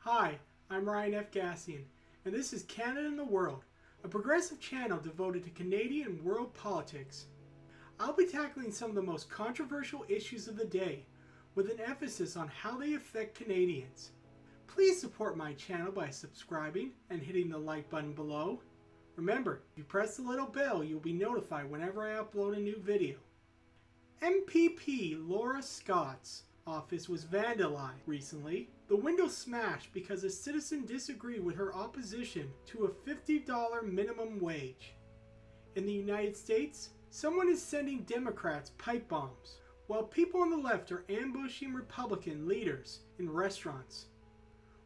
Hi, I'm Ryan F. Gassian, and this is Canada and the World, a progressive channel devoted to Canadian and world politics. I'll be tackling some of the most controversial issues of the day, with an emphasis on how they affect Canadians. Please support my channel by subscribing and hitting the like button below. Remember, if you press the little bell, you'll be notified whenever I upload a new video. MPP Laura Scott's office was vandalized recently. The window smashed because a citizen disagreed with her opposition to a $50 minimum wage. In the United States, someone is sending Democrats pipe bombs, while people on the left are ambushing Republican leaders in restaurants.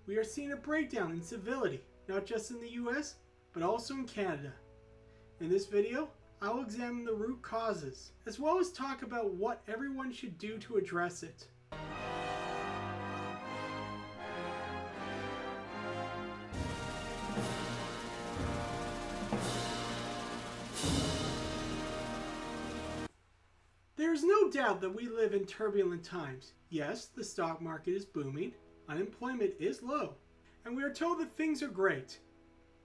We are seeing a breakdown in civility, not just in the US, but also in Canada. In this video, I will examine the root causes, as well as talk about what everyone should do to address it. There is no doubt that we live in turbulent times. Yes, the stock market is booming, unemployment is low, and we are told that things are great.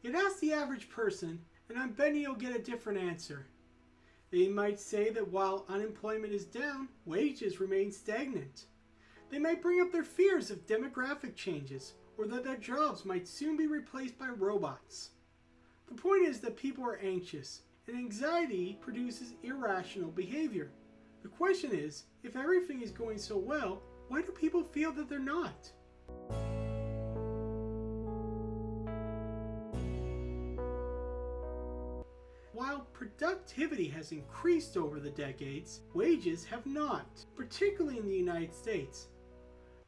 Yet ask the average person, and I'm betting you'll get a different answer. They might say that while unemployment is down, wages remain stagnant. They might bring up their fears of demographic changes, or that their jobs might soon be replaced by robots. The point is that people are anxious, and anxiety produces irrational behavior. The question is, if everything is going so well, why do people feel that they're not? While productivity has increased over the decades, wages have not, particularly in the United States.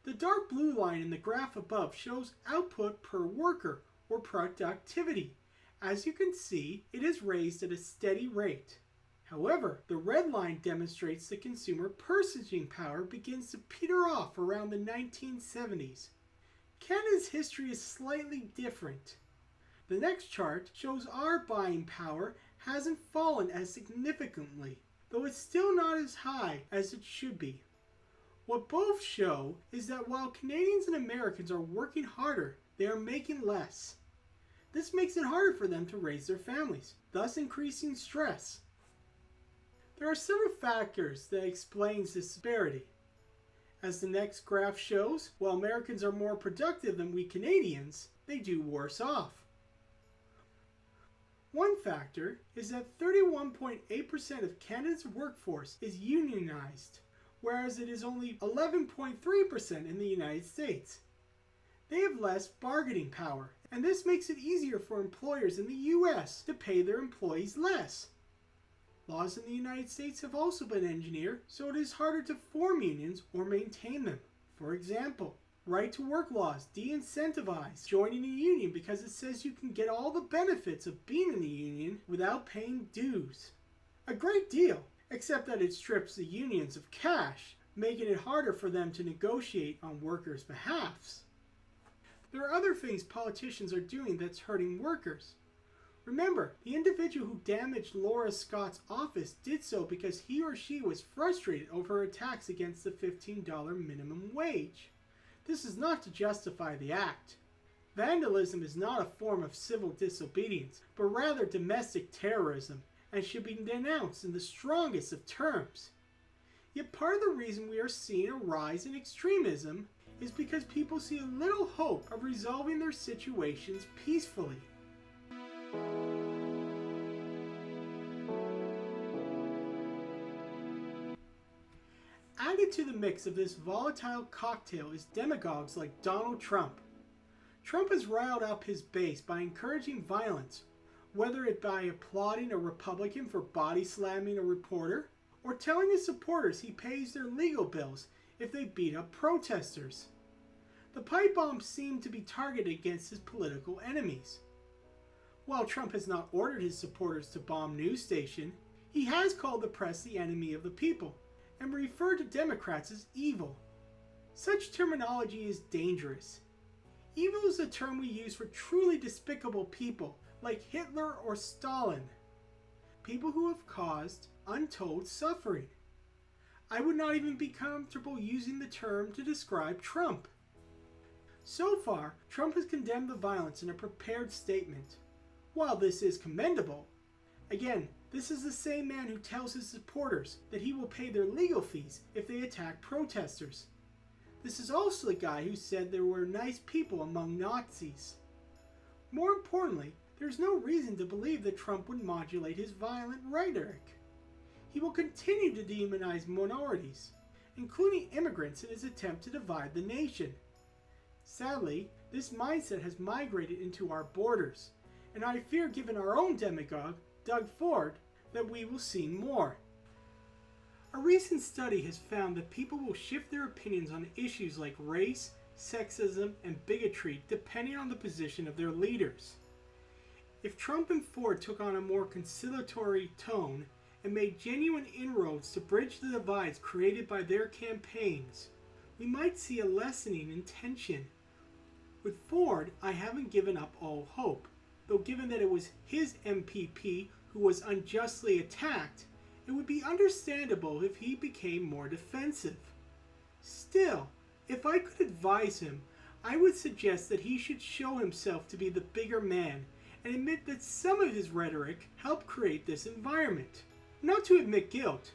The dark blue line in the graph above shows output per worker, or productivity. As you can see, it is raised at a steady rate. However, the red line demonstrates the consumer purchasing power begins to peter off around the 1970s. Canada's history is slightly different. The next chart shows our buying power hasn't fallen as significantly, though it's still not as high as it should be. What both show is that while Canadians and Americans are working harder, they are making less. This makes it harder for them to raise their families, thus increasing stress. There are several factors that explains this disparity. As the next graph shows, while Americans are more productive than we Canadians, they do worse off. One factor is that 31.8% of Canada's workforce is unionized, whereas it is only 11.3% in the United States. They have less bargaining power, and this makes it easier for employers in the US to pay their employees less. Laws in the United States have also been engineered so it is harder to form unions or maintain them. For example, right-to-work laws de-incentivize joining a union because it says you can get all the benefits of being in a union without paying dues. A great deal, except that it strips the unions of cash, making it harder for them to negotiate on workers' behalfs. There are other things politicians are doing that's hurting workers. Remember, the individual who damaged Laura Scott's office did so because he or she was frustrated over her attacks against the $15 minimum wage. This is not to justify the act. Vandalism is not a form of civil disobedience, but rather domestic terrorism, and should be denounced in the strongest of terms. Yet part of the reason we are seeing a rise in extremism is because people see a little hope of resolving their situations peacefully. Added to the mix of this volatile cocktail is demagogues like Donald Trump. Trump has riled up his base by encouraging violence, whether it by applauding a Republican for body slamming a reporter, or telling his supporters he pays their legal bills if they beat up protesters. The pipe bombs seem to be targeted against his political enemies. While Trump has not ordered his supporters to bomb news station, he has called the press the enemy of the people, and referred to Democrats as evil. Such terminology is dangerous. Evil is a term we use for truly despicable people like Hitler or Stalin. People who have caused untold suffering. I would not even be comfortable using the term to describe Trump. So far, Trump has condemned the violence in a prepared statement. While this is commendable, again, this is the same man who tells his supporters that he will pay their legal fees if they attack protesters. This is also the guy who said there were nice people among Nazis. More importantly, there's no reason to believe that Trump would modulate his violent rhetoric. He will continue to demonize minorities, including immigrants, in his attempt to divide the nation. Sadly, this mindset has migrated into our borders, and I fear, given our own demagogue, Doug Ford, that we will see more. A recent study has found that people will shift their opinions on issues like race, sexism, and bigotry depending on the position of their leaders. If Trump and Ford took on a more conciliatory tone and made genuine inroads to bridge the divides created by their campaigns, we might see a lessening in tension. With Ford, I haven't given up all hope, though given that it was his MPP who was unjustly attacked, it would be understandable if he became more defensive. Still, if I could advise him, I would suggest that he should show himself to be the bigger man and admit that some of his rhetoric helped create this environment. Not to admit guilt.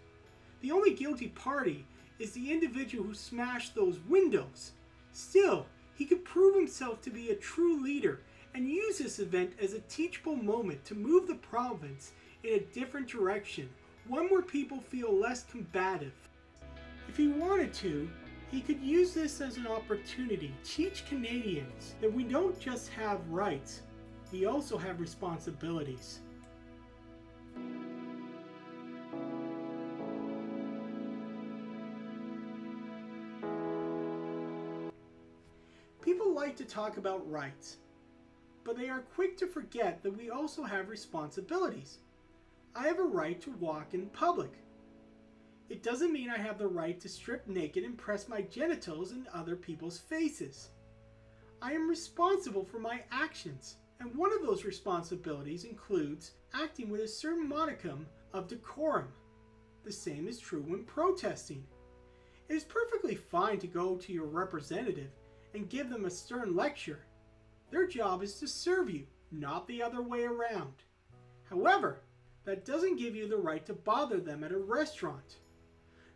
The only guilty party is the individual who smashed those windows. Still, he could prove himself to be a true leader and use this event as a teachable moment to move the province in a different direction, one where people feel less combative. If he wanted to, he could use this as an opportunity to teach Canadians that we don't just have rights, we also have responsibilities. People like to talk about rights, but they are quick to forget that we also have responsibilities. I have a right to walk in public. It doesn't mean I have the right to strip naked and press my genitals in other people's faces. I am responsible for my actions, and one of those responsibilities includes acting with a certain modicum of decorum. The same is true when protesting. It is perfectly fine to go to your representative and give them a stern lecture. Their job is to serve you, not the other way around. However, that doesn't give you the right to bother them at a restaurant.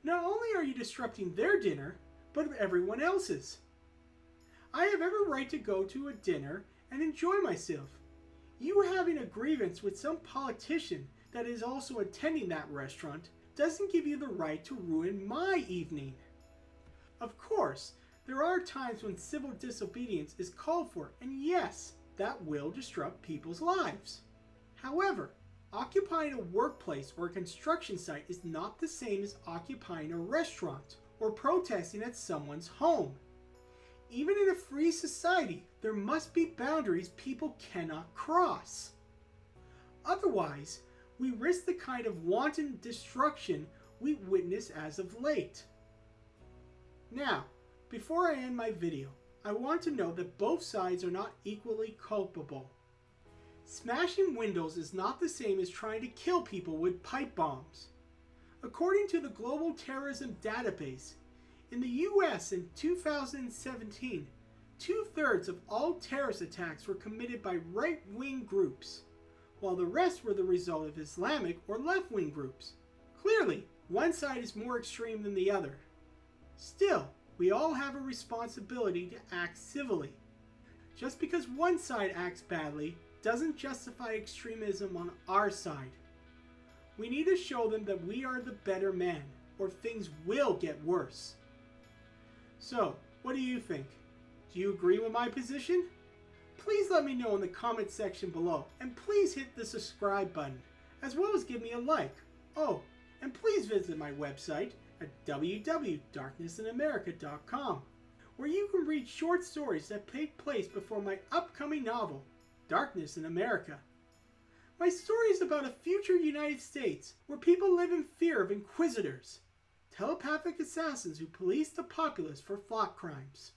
Not only are you disrupting their dinner, but everyone else's. I have every right to go to a dinner and enjoy myself. You having a grievance with some politician that is also attending that restaurant doesn't give you the right to ruin my evening. Of course, there are times when civil disobedience is called for, and yes, that will disrupt people's lives. However, occupying a workplace or a construction site is not the same as occupying a restaurant or protesting at someone's home. Even in a free society, there must be boundaries people cannot cross. Otherwise, we risk the kind of wanton destruction we witness as of late. Now, before I end my video, I want to note that both sides are not equally culpable. Smashing windows is not the same as trying to kill people with pipe bombs. According to the Global Terrorism Database, in the US in 2017, 2/3 of all terrorist attacks were committed by right-wing groups, while the rest were the result of Islamic or left-wing groups. Clearly, one side is more extreme than the other. Still, we all have a responsibility to act civilly. Just because one side acts badly doesn't justify extremism on our side. We need to show them that we are the better man, or things will get worse. So, what do you think? Do you agree with my position? Please let me know in the comment section below, and please hit the subscribe button, as well as give me a like. Oh, and please visit my website at www.darknessinamerica.com, where you can read short stories that take place before my upcoming novel, Darkness in America. My story is about a future United States where people live in fear of inquisitors, telepathic assassins who police the populace for thought crimes.